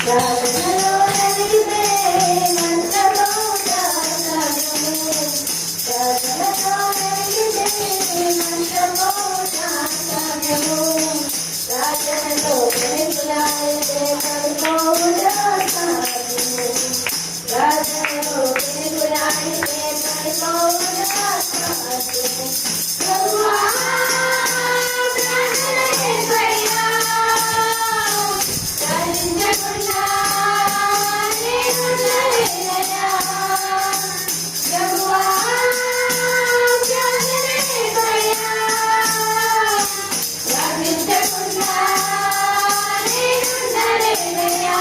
ప్రార్థనలో నడిపే మంత్రలో సాగము ప్రార్థనలో నడిపే మంత్రలో సాగము ప్రార్థనలో వెలుగులాడితే పడిపోవుట సాగము ప్రార్థనలో వెలుగులాడితే పడిపోవుట సాగము ప్రభువా ప్రార్థనయే పైనా చాలించకుండా నేను నడలేనయా ప్రభువా ప్రార్థనయే పైనా చాలించకుండా నేను నడలేనయా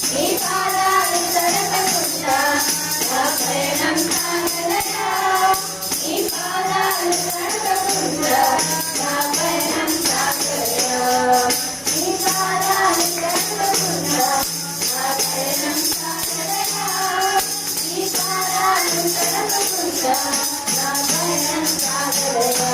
నీ పాదాలు తడపకుండా నా పయనం సాగదయా నీ పాదాలు తడపకుండా నా పయనం సాగదయా నీ పాదాలు తడపకుండా నా పయనం సాగదయా నీ పాదాలు తడపకుండా నా పయనం సాగదయా